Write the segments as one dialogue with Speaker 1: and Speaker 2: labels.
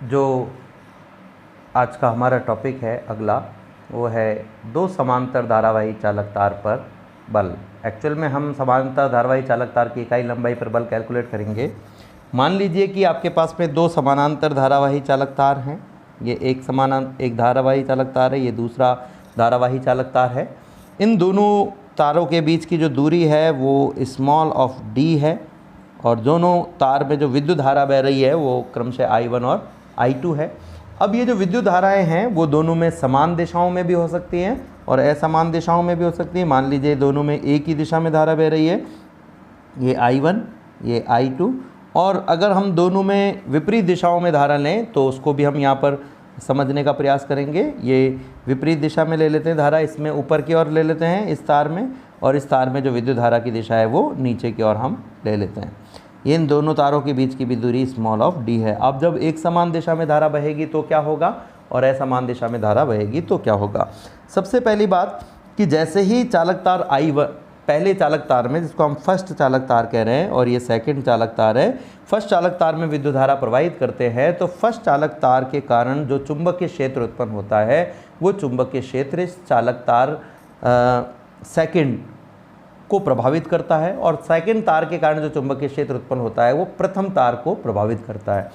Speaker 1: जो आज का हमारा टॉपिक है अगला, वो है दो समांतर धारावाही चालक तार पर बल। एक्चुअल में हम समांतर धारावाही चालक तार की इकाई लंबाई पर बल कैलकुलेट करेंगे। मान लीजिए कि आपके पास में दो समानांतर धारावाही चालक तार हैं। ये एक धारावाही चालक तार है, ये दूसरा धारावाही चालक तार है। इन दोनों तारों के बीच की जो दूरी है वो स्मॉल ऑफ डी है, और दोनों तार में जो विद्युत धारा बह रही है वो क्रमशः I1 और I2 है। अब ये जो विद्युत धाराएं हैं वो दोनों में समान दिशाओं में भी हो सकती हैं और असमान दिशाओं में भी हो सकती हैं। मान लीजिए दोनों में एक ही दिशा में धारा बह रही है, ये I1 ये I2, और अगर हम दोनों में विपरीत दिशाओं में धारा लें तो उसको भी हम यहाँ पर समझने का प्रयास करेंगे। ये विपरीत दिशा में ले लेते हैं धारा, इसमें ऊपर की ओर ले लेते हैं इस तार में, और इस तार में जो विद्युत धारा की दिशा है वो नीचे की ओर हम ले लेते हैं। इन दोनों तारों के बीच की भी दूरी स्मॉल ऑफ डी है। अब जब एक समान दिशा में धारा बहेगी तो क्या होगा और असमान दिशा में धारा बहेगी तो क्या होगा। सबसे पहली बात कि जैसे ही चालक तार I1, पहले चालक तार में जिसको हम फर्स्ट चालक तार कह रहे हैं और ये सेकंड चालक तार है, फर्स्ट चालक तार में विद्युत धारा प्रवाहित करते हैं तो फर्स्ट चालक तार के कारण जो चुंबकीय क्षेत्र उत्पन्न होता है वो चुंबकीय क्षेत्र इस चालक तार सेकंड को प्रभावित करता है, और सेकंड तार के कारण जो चुंबकीय क्षेत्र उत्पन्न होता है वो प्रथम तार को प्रभावित करता है।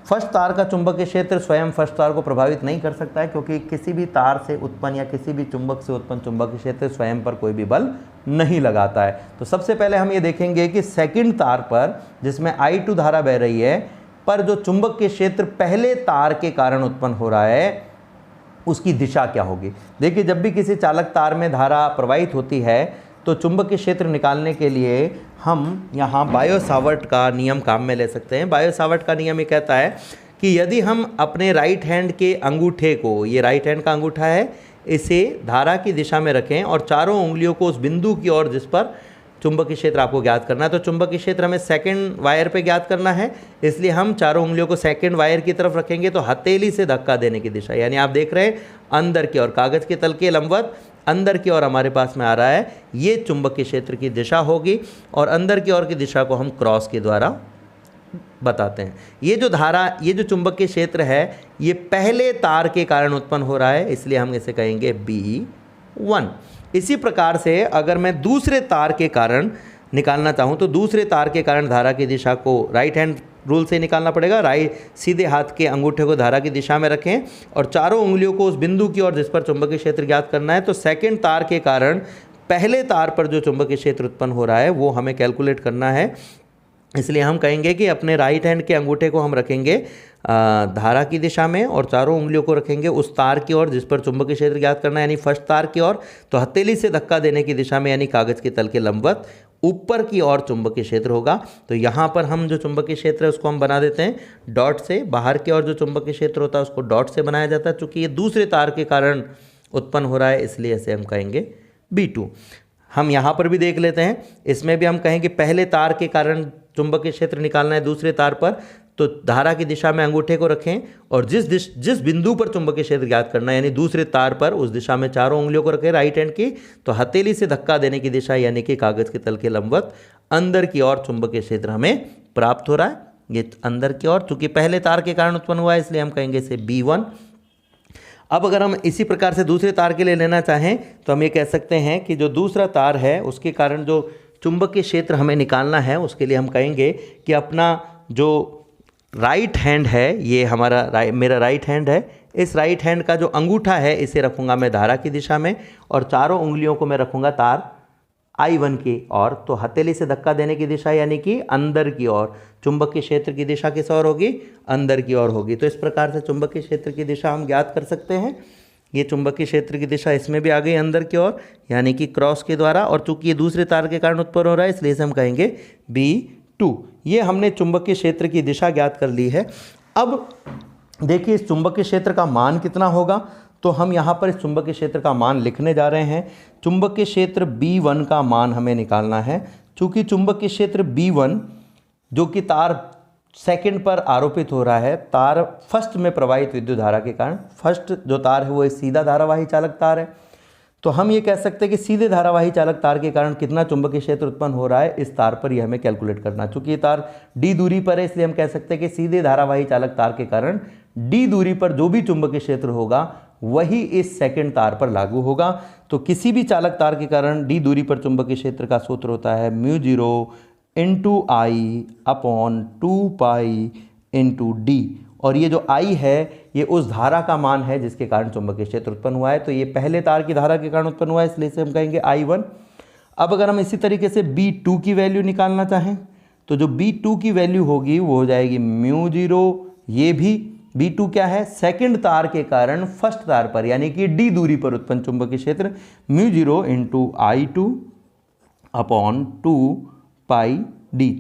Speaker 1: फर्स्ट तार का चुंबकीय क्षेत्र स्वयं फर्स्ट तार को प्रभावित नहीं कर सकता है, क्योंकि किसी भी तार से उत्पन्न या किसी भी चुंबक से उत्पन्न चुंबकीय क्षेत्र स्वयं पर कोई भी बल नहीं लगाता है। तो सबसे पहले हम ये देखेंगे कि सेकंड तार पर जिसमें I2 धारा बह रही है पर जो चुंबकीय क्षेत्र पहले तार के कारण उत्पन्न हो रहा है उसकी दिशा क्या होगी। देखिए, जब भी किसी चालक तार में धारा प्रवाहित होती है तो चुंबकीय क्षेत्र निकालने के लिए हम यहाँ बायो-सावर्ट का नियम काम में ले सकते हैं। बायो-सावर्ट का नियम ये कहता है कि यदि हम अपने राइट हैंड के अंगूठे को, ये राइट हैंड का अंगूठा है, इसे धारा की दिशा में रखें और चारों उंगलियों को उस बिंदु की ओर जिस पर चुंबकीय क्षेत्र आपको ज्ञात करना है, तो चुंबकीय क्षेत्र हमें सेकंड वायर पे ज्ञात करना है, इसलिए हम चारों उंगलियों को सेकंड वायर की तरफ रखेंगे। तो हथेली से धक्का देने की दिशा, यानी आप देख रहे हैं अंदर की ओर, कागज़ के तल के लंबवत अंदर की ओर हमारे पास में आ रहा है, ये चुंबकीय क्षेत्र की दिशा होगी, और अंदर की ओर की दिशा को हम क्रॉस के द्वारा बताते हैं। ये जो धारा, ये जो चुंबकीय क्षेत्र है ये पहले तार के कारण उत्पन्न हो रहा है, इसलिए हम इसे कहेंगे B1। इसी प्रकार से अगर मैं दूसरे तार के कारण निकालना चाहूँ तो दूसरे तार के कारण धारा की दिशा को राइट हैंड रूल से निकालना पड़ेगा। सीधे हाथ के अंगूठे को धारा की दिशा में रखें और चारों उंगलियों को उस बिंदु की ओर जिस पर चुंबकीय क्षेत्र ज्ञात करना है। तो सेकंड तार के कारण पहले तार पर जो चुंबकीय क्षेत्र उत्पन्न हो रहा है वो हमें कैलकुलेट करना है, इसलिए हम कहेंगे कि अपने राइट हैंड के अंगूठे को हम रखेंगे धारा की दिशा में और चारों उंगलियों को रखेंगे उस तार की ओर जिस पर चुंबकीय क्षेत्र ज्ञात करना है, यानी फर्स्ट तार की ओर। तो हथेली से धक्का देने की दिशा में, यानी कागज़ के तल के लंबवत ऊपर की ओर चुंबकीय क्षेत्र होगा। तो यहाँ पर हम जो चुंबकीय क्षेत्र है उसको हम बना देते हैं डॉट से। बाहर की ओर जो चुंबकीय क्षेत्र होता है उसको डॉट से बनाया जाता है। चूँकि ये दूसरे तार के कारण उत्पन्न हो रहा है इसलिए इसे हम कहेंगे B2। हम यहाँ पर भी देख लेते हैं, इसमें भी हम कहें कि पहले तार के कारण चुंबकीय क्षेत्र निकालना है दूसरे तार पर, तो धारा की दिशा में अंगूठे को रखें और जिस बिंदु पर चुंबकीय क्षेत्र ज्ञात करना है यानी दूसरे तार पर, उस दिशा में चारों उंगलियों को रखें राइट हैंड की। तो हथेली से धक्का देने की दिशा यानी कि कागज़ के तल के लंबवत अंदर की ओर चुंबकीय क्षेत्र हमें प्राप्त हो रहा है, ये अंदर की ओर। चूँकि पहले तार के कारण उत्पन्न हुआ है इसलिए हम कहेंगे इसे B1। अब अगर हम इसी प्रकार से दूसरे तार के लिए लेना चाहें तो हम ये कह सकते हैं कि जो दूसरा तार है उसके कारण जो चुंबकीय क्षेत्र हमें निकालना है उसके लिए हम कहेंगे कि अपना जो राइट हैंड है, ये मेरा राइट हैंड है, इस राइट हैंड का जो अंगूठा है इसे रखूँगा मैं धारा की दिशा में और चारों उंगलियों को मैं रखूँगा तार I1 की ओर। तो हथेली से धक्का देने की दिशा यानी कि अंदर की ओर, चुंबकीय क्षेत्र की दिशा किस ओर होगी, अंदर की ओर होगी। तो इस प्रकार से चुंबकीय क्षेत्र की दिशा हम ज्ञात कर सकते हैं। ये चुंबकीय क्षेत्र की दिशा इसमें भी आ गई अंदर की ओर, यानी कि क्रॉस के द्वारा, और चूंकि ये दूसरे तार के कारण उत्पन्न हो रहा है इसलिए इसे हम कहेंगे B2। ये हमने चुंबकीय क्षेत्र की दिशा ज्ञात कर ली है। अब देखिए इस चुंबकीय क्षेत्र का मान कितना होगा, तो हम यहाँ पर इस चुंबकीय क्षेत्र का मान लिखने जा रहे हैं। चुंबकीय क्षेत्र B1 का मान हमें निकालना है। चूँकि चुंबकीय क्षेत्र B1 जो कि तार सेकंड पर आरोपित हो रहा है, तार फर्स्ट में प्रवाहित विद्युत धारा के कारण, फर्स्ट जो तार है वो एक सीधा धारावाही चालक तार है, तो हम ये कह सकते हैं कि सीधे धारावाही चालक तार के कारण कितना चुंबकीय क्षेत्र उत्पन्न हो रहा है इस तार पर, यह हमें कैलकुलेट करना। चूंकि ये तार d दूरी पर है इसलिए हम कह सकते हैं कि सीधे धारावाही चालक तार के कारण d दूरी पर जो भी चुंबकीय क्षेत्र होगा वही इस सेकंड तार पर लागू होगा। तो किसी भी चालक तार के कारण d दूरी पर चुंबकीय क्षेत्र का सूत्र होता है μ0 × I/2π × d, और ये जो I है ये उस धारा का मान है जिसके कारण चुंबकीय क्षेत्र उत्पन्न हुआ है। तो ये पहले तार की धारा के कारण उत्पन्न हुआ है इसलिए इसे हम कहेंगे I1। अब अगर हम इसी तरीके से B2 की वैल्यू निकालना चाहें तो जो B2 की वैल्यू होगी वो हो जाएगी μ0, ये भी B2 क्या है, सेकंड तार के कारण फर्स्ट तार पर यानी कि d दूरी पर उत्पन्न चुंबकीय क्षेत्र μ0 × I2/2πd।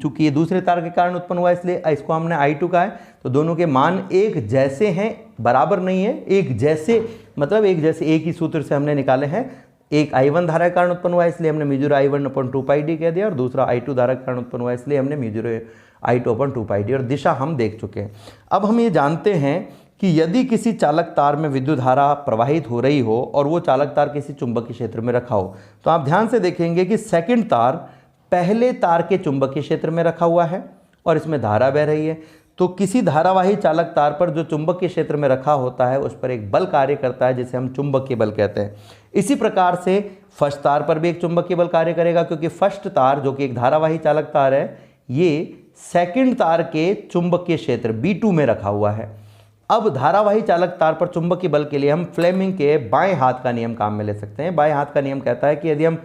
Speaker 1: चूंकि ये दूसरे तार के कारण उत्पन्न हुआ है इसलिए इसको हमने I2 कहा है। तो दोनों के मान एक जैसे हैं, बराबर नहीं है, एक जैसे मतलब एक जैसे, एक ही सूत्र से हमने निकाले हैं। एक I1 धारा के कारण उत्पन्न हुआ है इसलिए हमने μ0 I1/2πd कह दिया, और दूसरा I2 धारा के कारण उत्पन्न हुआ है इसलिए हमने μ0 I2/2πd, और दिशा हम देख चुके हैं। अब हम ये जानते हैं कि यदि किसी चालक तार में विद्युत धारा प्रवाहित हो रही हो और वो चालक तार किसी चुंबकीय क्षेत्र में रखा हो, तो आप ध्यान से देखेंगे कि सेकंड तार पहले तार के चुंबकीय क्षेत्र में रखा हुआ है और इसमें धारा बह रही है। तो किसी धारावाही चालक तार पर जो चुंबकीय क्षेत्र में रखा होता है उस पर एक बल कार्य करता है जिसे हम चुंबकीय बल कहते हैं। इसी प्रकार से फर्स्ट तार पर भी एक चुंबकीय बल कार्य करेगा, क्योंकि फर्स्ट तार जो कि एक धारावाही चालक तार है ये सेकंड तार के चुंबकीय क्षेत्र B2 में रखा हुआ है। अब धारावाही चालक तार पर चुंबकीय बल के लिए हम फ्लेमिंग के बाएं हाथ का नियम काम में ले सकते हैं। बाएं हाथ का नियम कहता है कि यदि हम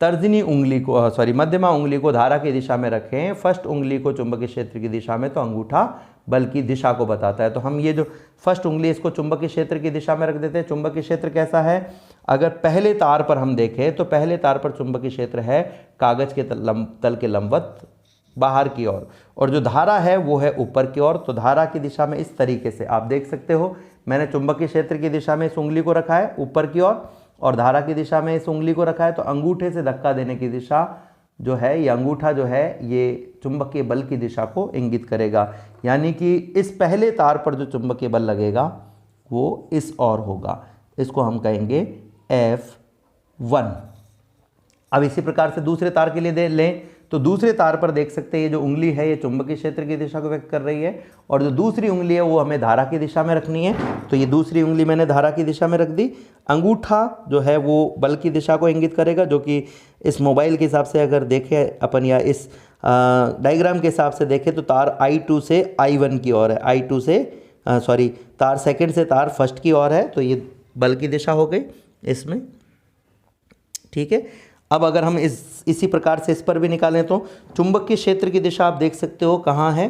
Speaker 1: तर्जनी उंगली को मध्यमा उंगली को धारा की दिशा में रखें, फर्स्ट उंगली को चुंबकीय क्षेत्र की दिशा में, तो अंगूठा बल की दिशा को बताता है। तो हम ये जो फर्स्ट उंगली इसको चुंबकीय क्षेत्र की दिशा में रख देते हैं। चुंबकीय क्षेत्र कैसा है, अगर पहले तार पर हम देखें तो पहले तार पर चुंबकीय क्षेत्र है कागज के तल के लंबवत बाहर की ओर, और जो धारा है वो है ऊपर की ओर। तो धारा की दिशा में इस तरीके से आप देख सकते हो, मैंने चुंबकीय क्षेत्र की दिशा में इस उंगली को रखा है ऊपर की ओर और धारा की दिशा में इस उंगली को रखा है। तो अंगूठे से धक्का देने की दिशा जो है, ये अंगूठा जो है ये चुंबकीय बल की दिशा को इंगित करेगा, यानी कि इस पहले तार पर जो चुंबकीय बल लगेगा वो इस ओर होगा। इसको हम कहेंगे F1। अब इसी प्रकार से दूसरे तार के लिए दे लें तो दूसरे तार पर देख सकते हैं ये जो उंगली है ये चुंबकीय क्षेत्र की दिशा को व्यक्त कर रही है, और जो दूसरी उंगली है वो हमें धारा की दिशा में रखनी है। तो ये दूसरी उंगली मैंने धारा की दिशा में रख दी। अंगूठा जो है वो बल की दिशा को इंगित करेगा, जो कि इस मोबाइल के हिसाब से अगर देखें अपन या इस डायग्राम के हिसाब से देखें तो तार I2 से I1 की ओर है, तार सेकंड से तार फर्स्ट की ओर है। तो ये बल की दिशा हो गई इसमें, ठीक है। अब अगर हम इसी प्रकार से इस पर भी निकालें तो चुंबकीय क्षेत्र की दिशा आप देख सकते हो कहाँ है,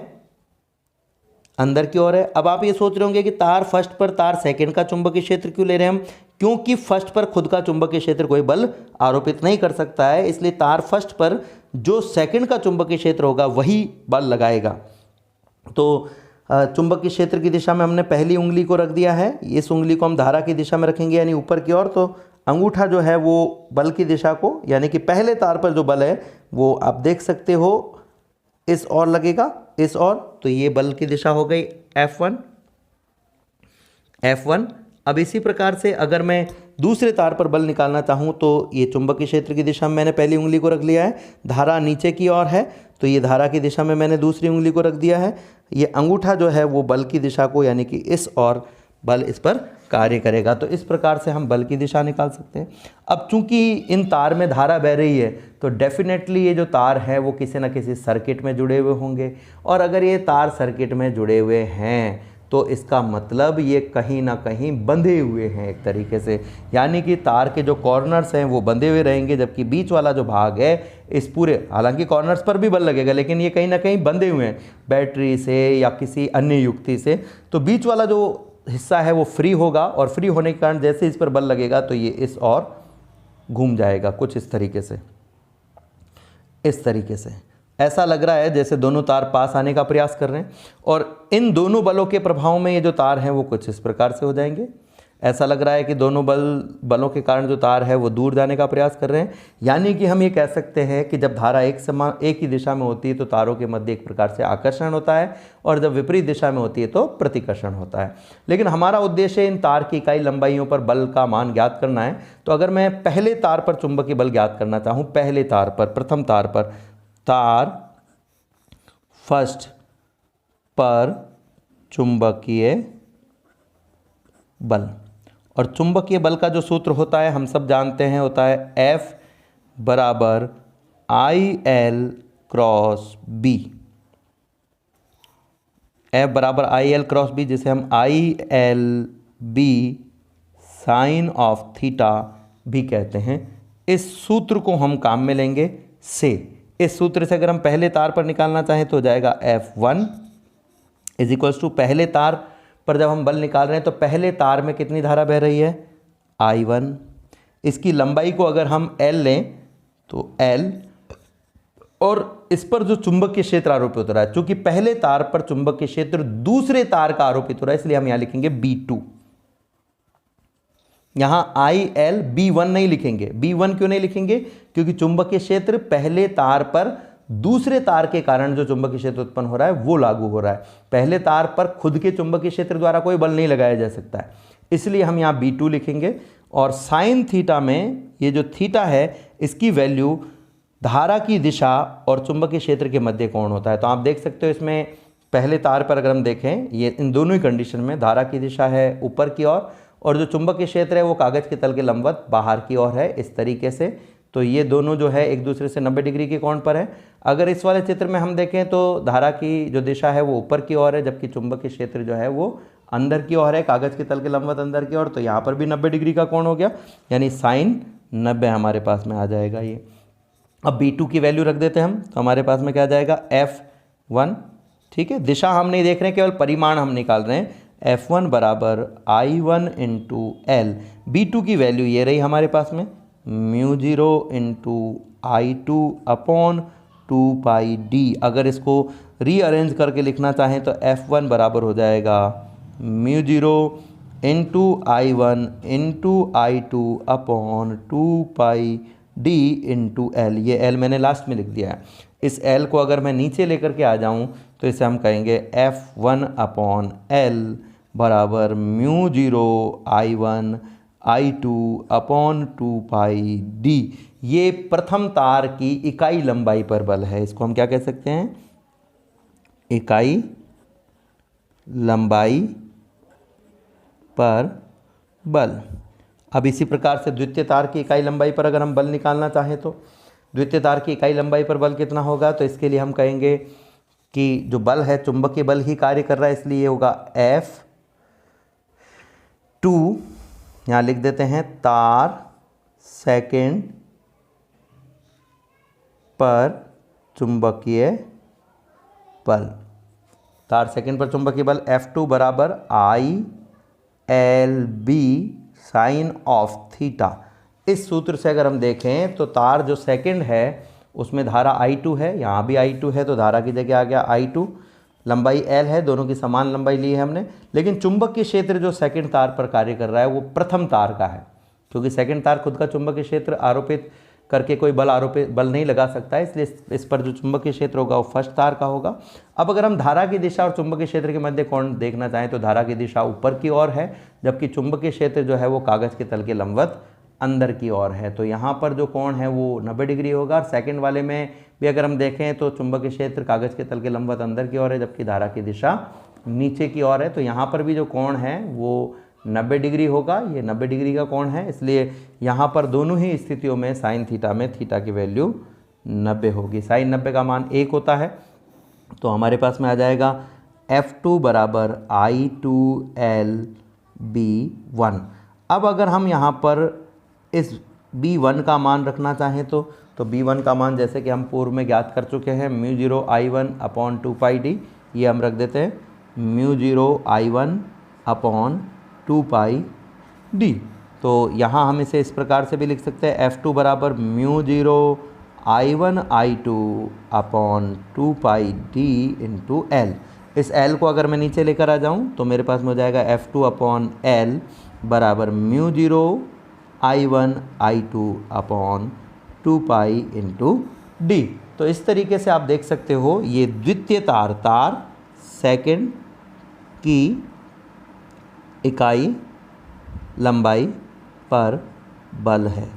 Speaker 1: अंदर की ओर है। अब आप ये सोच रहे होंगे कि तार फर्स्ट पर तार सेकंड का चुंबकीय क्षेत्र क्यों ले रहे हैं हम, क्योंकि फर्स्ट पर खुद का चुंबकीय क्षेत्र कोई बल आरोपित नहीं कर सकता है, इसलिए तार फर्स्ट पर जो सेकंड का चुंबकीय क्षेत्र होगा वही बल लगाएगा। तो चुंबकीय क्षेत्र की दिशा में हमने पहली उंगली को रख दिया है, इस उंगली को हम धारा की दिशा में रखेंगे यानी ऊपर की ओर। तो अंगूठा जो है वो बल की दिशा को, यानी कि पहले तार पर जो बल है वो आप देख सकते हो इस ओर लगेगा, इस ओर। तो ये बल की दिशा हो गई F1। अब इसी प्रकार से अगर मैं दूसरे तार पर बल निकालना चाहूँ तो ये चुंबकीय क्षेत्र की दिशा में मैंने पहली उंगली को रख लिया है, धारा नीचे की ओर है तो ये धारा की दिशा में मैंने दूसरी उंगली को रख दिया है। ये अंगूठा जो है वो बल की दिशा को, यानी कि इस ओर बल इस पर कार्य करेगा। तो इस प्रकार से हम बल की दिशा निकाल सकते हैं। अब चूंकि इन तार में धारा बह रही है तो डेफिनेटली ये जो तार है वो किसी न किसी सर्किट में जुड़े हुए होंगे, और अगर ये तार सर्किट में जुड़े हुए हैं तो इसका मतलब ये कहीं ना कहीं बंधे हुए हैं एक तरीके से, यानी कि तार के जो कॉर्नर्स हैं वो बंधे हुए रहेंगे, जबकि बीच वाला जो भाग है इस पूरे, हालांकि कॉर्नर्स पर भी बल लगेगा लेकिन ये कहीं ना कहीं बंधे हुए हैं बैटरी से या किसी अन्य युक्ति से। तो बीच वाला जो हिस्सा है वो फ्री होगा, और फ्री होने के कारण जैसे इस पर बल लगेगा तो ये इस ओर घूम जाएगा, कुछ इस तरीके से। इस तरीके से ऐसा लग रहा है जैसे दोनों तार पास आने का प्रयास कर रहे हैं, और इन दोनों बलों के प्रभाव में ये जो तार हैं वो कुछ इस प्रकार से हो जाएंगे। ऐसा लग रहा है कि दोनों बलों के कारण जो तार है वो दूर जाने का प्रयास कर रहे हैं। यानी कि हम ये कह सकते हैं कि जब धारा एक ही दिशा में होती है तो तारों के मध्य एक प्रकार से आकर्षण होता है, और जब विपरीत दिशा में होती है तो प्रतिकर्षण होता है। लेकिन हमारा उद्देश्य इन तार की इकाई लंबाइयों पर बल का मान ज्ञात करना है। तो अगर मैं पहले तार पर चुंबकीय बल ज्ञात करना चाहूँ, पहले तार पर, प्रथम तार पर, तार फर्स्ट पर चुंबकीय बल, और चुंबकीय बल का जो सूत्र होता है हम सब जानते हैं, होता है F बराबर IL क्रॉस B। F बराबर IL क्रॉस B, जिसे हम ILB साइन ऑफ थीटा भी कहते हैं। इस सूत्र को हम काम में लेंगे से। इस सूत्र से अगर हम पहले तार पर निकालना चाहें तो हो जाएगा F1 इज इक्वल्स टू, पहले तार पर जब हम बल निकाल रहे हैं तो पहले तार में कितनी धारा बह रही है, I1। इसकी लंबाई को अगर हम L लें तो L, और इस पर जो चुंबकीय क्षेत्र आरोपित हो रहा है, चूंकि पहले तार पर चुंबकीय क्षेत्र दूसरे तार का आरोपित हो रहा है, इसलिए हम यहां लिखेंगे B2। यहां IL B1 नहीं लिखेंगे। B1 क्यों नहीं लिखेंगे, क्योंकि चुंबकीय क्षेत्र पहले तार पर दूसरे तार के कारण जो चुंबकीय क्षेत्र उत्पन्न हो रहा है वो लागू हो रहा है। पहले तार पर खुद के चुंबकीय क्षेत्र द्वारा कोई बल नहीं लगाया जा सकता है, इसलिए हम यहाँ B2 लिखेंगे। और साइन थीटा में ये जो थीटा है इसकी वैल्यू धारा की दिशा और चुंबकीय क्षेत्र के मध्य कोण होता है। तो आप देख सकते हो इसमें पहले तार पर अगर हम देखें, ये इन दोनों ही कंडीशन में धारा की दिशा है ऊपर की ओर, और जो चुंबकीय क्षेत्र है वो कागज के तल के लंबवत बाहर की ओर है, इस तरीके से। तो ये दोनों जो है एक दूसरे से 90 डिग्री के कोण पर है। अगर इस वाले चित्र में हम देखें तो धारा की जो दिशा है वो ऊपर की ओर है, जबकि चुंबकीय क्षेत्र जो है वो अंदर की ओर है, कागज के तल के लंबवत अंदर की ओर। तो यहाँ पर भी 90 डिग्री का कोण हो गया, यानी साइन 90 हमारे पास में आ जाएगा ये। अब B2 की वैल्यू रख देते हैं हम, तो हमारे पास में क्या आ जाएगा, F1। ठीक है, दिशा हम नहीं देख रहे हैं, केवल परिमाण हम निकाल रहे हैं। F1 बराबर I1 इंटू L। B2 की वैल्यू ये रही हमारे पास में, μ0 इंटू I2 अपॉन 2πd। अगर इसको रीअरेंज करके लिखना चाहें तो F1 बराबर हो जाएगा μ0 into I1 into I2 upon 2πd into L। ये L मैंने लास्ट में लिख दिया है। इस L को अगर मैं नीचे लेकर के आ जाऊं तो इसे हम कहेंगे F1 अपॉन L बराबर μ0 I1 I2 अपॉन 2πd। ये प्रथम तार की इकाई लंबाई पर बल है। इसको हम क्या कह सकते हैं, इकाई लंबाई पर बल। अब इसी प्रकार से द्वितीय तार की इकाई लंबाई पर अगर हम बल निकालना चाहें तो द्वितीय तार की इकाई लंबाई पर बल कितना होगा, तो इसके लिए हम कहेंगे कि जो बल है चुंबकीय बल ही कार्य कर रहा है, इसलिए होगा F2, यहाँ लिख देते हैं तार सेकंड पर चुंबकीय बल। तार सेकंड पर चुंबकीय बल F2 बराबर ILB साइन ऑफ थीटा। इस सूत्र से अगर हम देखें तो तार जो सेकंड है उसमें धारा I2 है, यहाँ भी I2 है, तो धारा की जगह आ गया I2। लंबाई L है, दोनों की समान लंबाई ली है हमने। लेकिन चुंबकीय क्षेत्र जो सेकंड तार पर कार्य कर रहा है वो प्रथम तार का है, क्योंकि सेकंड तार खुद का चुंबकीय क्षेत्र आरोपित करके कोई बल नहीं लगा सकता है, इसलिए इस पर जो चुंबकीय क्षेत्र होगा वो फर्स्ट तार का होगा। अब अगर हम धारा की दिशा और चुंबकीय क्षेत्र के मध्य कोण देखना चाहें तो धारा की दिशा ऊपर की ओर है, जबकि चुंबकीय क्षेत्र जो है वो कागज के तल के लंबवत अंदर की ओर है। तो यहाँ पर जो कोण है वो 90 डिग्री होगा। और सेकंड वाले में भी अगर हम देखें तो चुंबकीय क्षेत्र कागज के तल के लंबवत अंदर की ओर है, जबकि धारा की दिशा नीचे की ओर है। तो यहाँ पर भी जो कोण है वो 90 डिग्री होगा। ये 90 डिग्री का कोण है, इसलिए यहाँ पर दोनों ही स्थितियों में साइन थीटा में थीटा की वैल्यू 90 होगी। साइन 90 का मान 1 होता है, तो हमारे पास में आ जाएगा F2 बराबर I2LB1। अब अगर हम यहाँ पर इस B1 का मान रखना चाहें तो B1 का मान जैसे कि हम पूर्व में ज्ञात कर चुके हैं, μ0 I1 अपॉन 2πd। ये हम रख देते हैं μ0 I1 अपॉन 2πd। तो यहाँ हम इसे इस प्रकार से भी लिख सकते हैं, F2 बराबर μ0 I1 I2 upon 2πd into L। इस L को अगर मैं नीचे लेकर आ जाऊँ तो मेरे पास में हो जाएगा F2 अपॉन L बराबर mu zero I1 I2 upon 2 pi into D. तो इस तरीके से आप देख सकते हो ये द्वितीय तार सेकंड की इकाई लंबाई पर बल है।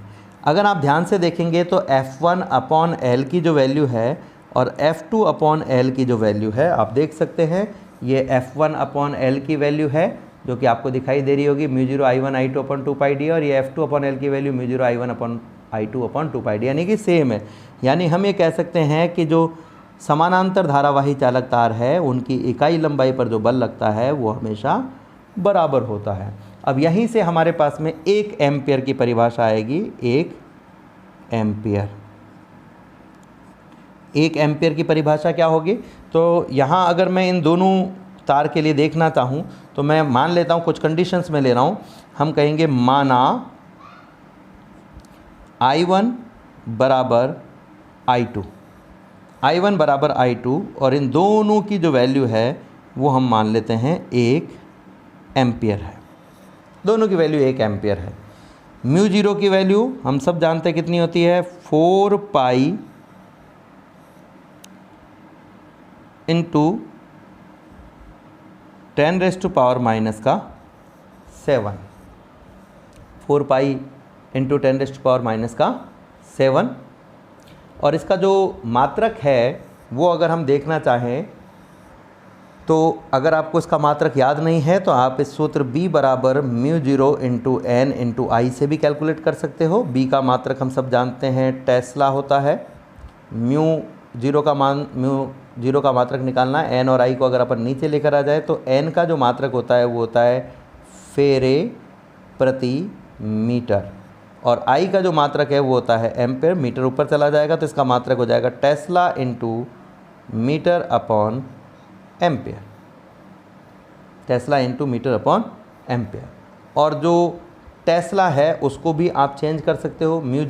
Speaker 1: अगर आप ध्यान से देखेंगे तो F1 अपॉन एल की जो वैल्यू है और F2 अपॉन एल की जो वैल्यू है, आप देख सकते हैं ये F1 अपॉन एल की वैल्यू है जो कि आपको दिखाई दे रही होगी mu zero I1 I2 upon 2 पाई डी, और ये F2 अपॉन एल की value mu zero I1 upon I2 upon 2 पाई डी, यानी कि सेम है। यानी हम ये कह सकते हैं कि जो समानांतर धारावाही चालक तार है उनकी इकाई लंबाई पर जो बल लगता है वो हमेशा बराबर होता है। अब यहीं से हमारे पास में 1 एम्पियर की परिभाषा आएगी। 1 एम्पियर, 1 एम्पियर की परिभाषा क्या होगी? तो यहाँ अगर मैं इन दोनों तार के लिए देखना चाहूँ तो मैं मान लेता हूँ, कुछ कंडीशंस में ले रहा हूँ। हम कहेंगे माना I1 बराबर I2, I1 बराबर I2, और इन दोनों की जो वैल्यू है वो हम मान लेते हैं 1 एम्पियर है। दोनों की वैल्यू 1 एम्पियर है। म्यू जीरो की वैल्यू हम सब जानते हैं कितनी होती है, 4 पाई इंटू 10⁻⁻⁷, 4 पाई इंटू 10⁻⁻⁷। और इसका जो मात्रक है वो अगर हम देखना चाहें तो अगर आपको इसका मात्रक याद नहीं है तो आप इस सूत्र B बराबर mu zero into N into I से भी कैलकुलेट कर सकते हो। B का मात्रक हम सब जानते हैं टेस्ला होता है। म्यू जीरो का मात्रक निकालना है। एन और आई को अगर अपन नीचे लेकर आ जाए तो एन का जो मात्रक होता है वो होता है फेरे प्रति मीटर, और आई का जो मात्रक है वो होता है एम्पेयर। मीटर ऊपर चला जाएगा तो इसका मात्रक हो जाएगा tesla into meter upon ampere, tesla into meter upon ampere. और जो टेस्ला है उसको भी आप चेंज कर सकते हो। म्यू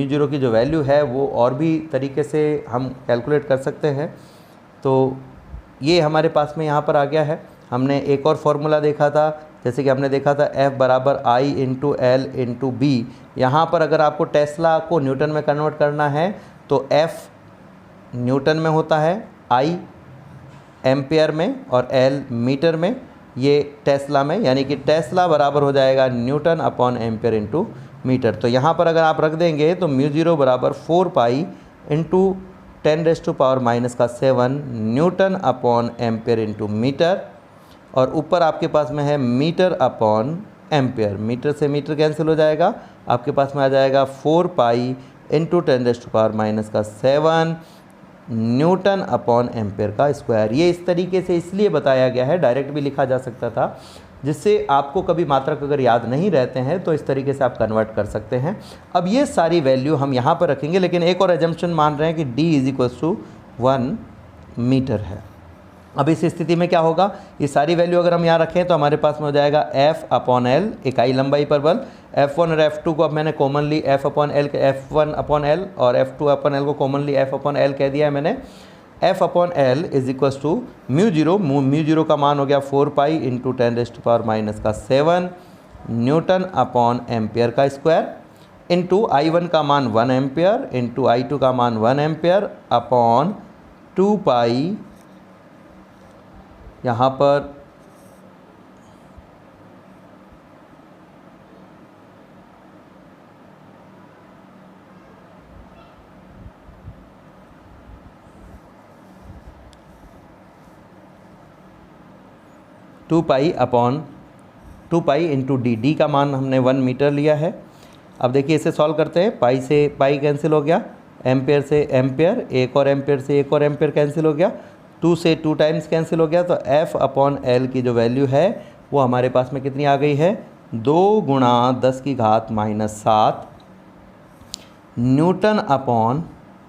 Speaker 1: जीरो की जो वैल्यू है वो और भी तरीके से हम कैलकुलेट कर सकते हैं। तो ये हमारे पास में यहाँ पर आ गया है। हमने एक और फॉर्मूला देखा था, जैसे कि हमने देखा था F बराबर I into L into B. यहाँ पर अगर आपको टेस्ला को न्यूटन में कन्वर्ट करना है तो F न्यूटन में होता है, I एम्पियर में और L मीटर में, ये टेस्ला में, यानी कि टेस्ला बराबर हो जाएगा newton upon ampere into meter. तो यहाँ पर अगर आप रख देंगे तो म्यू जीरो बराबर 4 pi into 10⁻⁻⁷ newton upon ampere into meter, और ऊपर आपके पास में है मीटर अपॉन एम्पियर। मीटर से मीटर कैंसिल हो जाएगा, आपके पास में आ जाएगा 4 pi into 10⁻⁻⁷ newton upon ampere का स्क्वायर। ये इस तरीके से इसलिए बताया गया है, डायरेक्ट भी लिखा जा सकता था, जिससे आपको कभी मात्रक अगर याद नहीं रहते हैं तो इस तरीके से आप कन्वर्ट कर सकते हैं। अब ये सारी वैल्यू हम यहाँ पर रखेंगे, लेकिन एक और एजम्पशन मान रहे हैं कि D = 1 मीटर है। अब इस स्थिति में क्या होगा, ये सारी वैल्यू अगर हम यहाँ रखें तो हमारे पास में हो जाएगा F अपॉन एल, इकाई लंबाई पर बल। F1 और F2 को अब मैंने कॉमनली F अपॉन एल और F2 अपॉन एल को कॉमनली F अपॉन एल कह दिया है मैंने। F upon L = mu zero का मान हो गया 4 pi into 10⁻⁻⁷ newton upon ampere का स्क्वायर, इंटू I1 का मान 1 एम्पियर इंटू I2 का मान 1 एम्पियर अपॉन 2 पाई, यहाँ पर टू पाई इंटू डी का मान हमने 1 मीटर लिया है। अब देखिए इसे सॉल्व करते हैं। पाई से पाई कैंसिल हो गया, एम्पेयर से एम्पेयर, एक और एम्पेयर से एक और एम्पेयर कैंसिल हो गया, 2 से 2 टाइम्स कैंसिल हो गया। तो F अपॉन एल की जो वैल्यू है वो हमारे पास में कितनी आ गई है, 2 × 10⁻⁷ न्यूटन अपॉन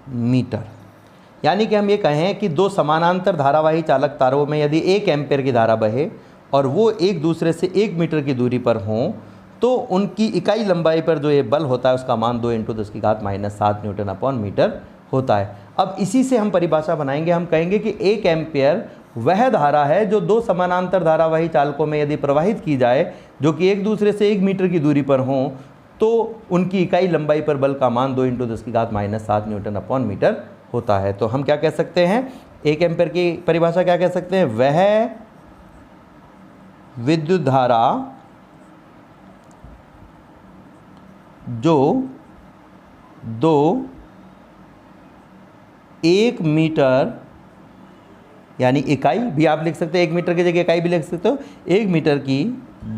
Speaker 1: मीटर। यानी कि हम ये कहें कि दो समानांतर धारावाही चालक तारों में यदि 1 एम्पेयर की धारा बहे और वो एक दूसरे से 1 मीटर की दूरी पर हों तो उनकी इकाई लंबाई पर जो ये बल होता है उसका मान 2 × 10⁻⁷ न्यूटन अपॉन मीटर होता है। अब इसी से हम परिभाषा बनाएंगे, हम कहेंगे कि 1 एम्पियर वह धारा है जो दो समानांतर धारावाही चालकों में यदि प्रवाहित की जाए जो कि एक दूसरे से 1 मीटर की दूरी पर हों, तो उनकी इकाई लंबाई पर बल का मान 2 × 10⁻⁷ न्यूटन/मीटर होता है। तो हम क्या कह सकते हैं, 1 एम्पियर की परिभाषा क्या कह सकते हैं, वह विद्युत धारा जो 1 मीटर, यानी इकाई भी आप लिख सकते हैं, 1 मीटर की जगह इकाई भी लिख सकते हो, 1 मीटर की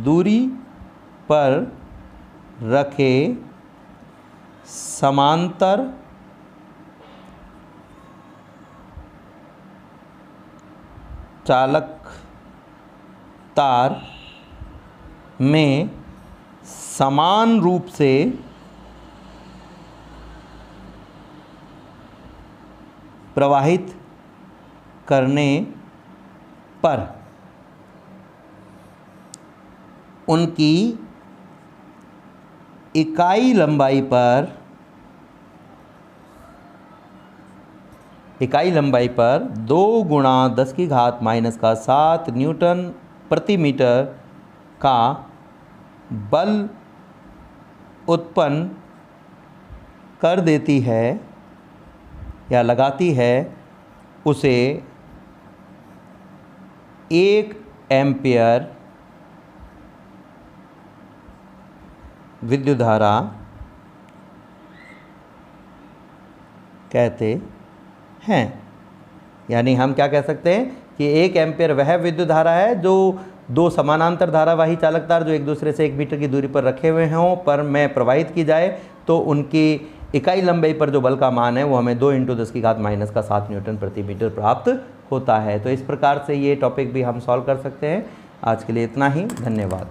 Speaker 1: दूरी पर रखे समांतर चालक तार में समान रूप से प्रवाहित करने पर उनकी इकाई लंबाई पर 2 × 10⁻⁷ न्यूटन/मीटर का बल उत्पन्न कर देती है या लगाती है, उसे 1 एम्पियर विद्युत धारा कहते हैं। यानी हम क्या कह सकते हैं कि 1 एम्पियर वह विद्युत धारा है जो दो समानांतर धारावाही चालक तार जो एक दूसरे से 1 मीटर की दूरी पर रखे हुए हों पर में प्रवाहित की जाए तो उनकी इकाई लंबाई पर जो बल का मान है वो हमें 2 × 10⁻⁷ न्यूटन/मीटर प्राप्त होता है। तो इस प्रकार से ये टॉपिक भी हम सॉल्व कर सकते हैं। आज के लिए इतना ही, धन्यवाद।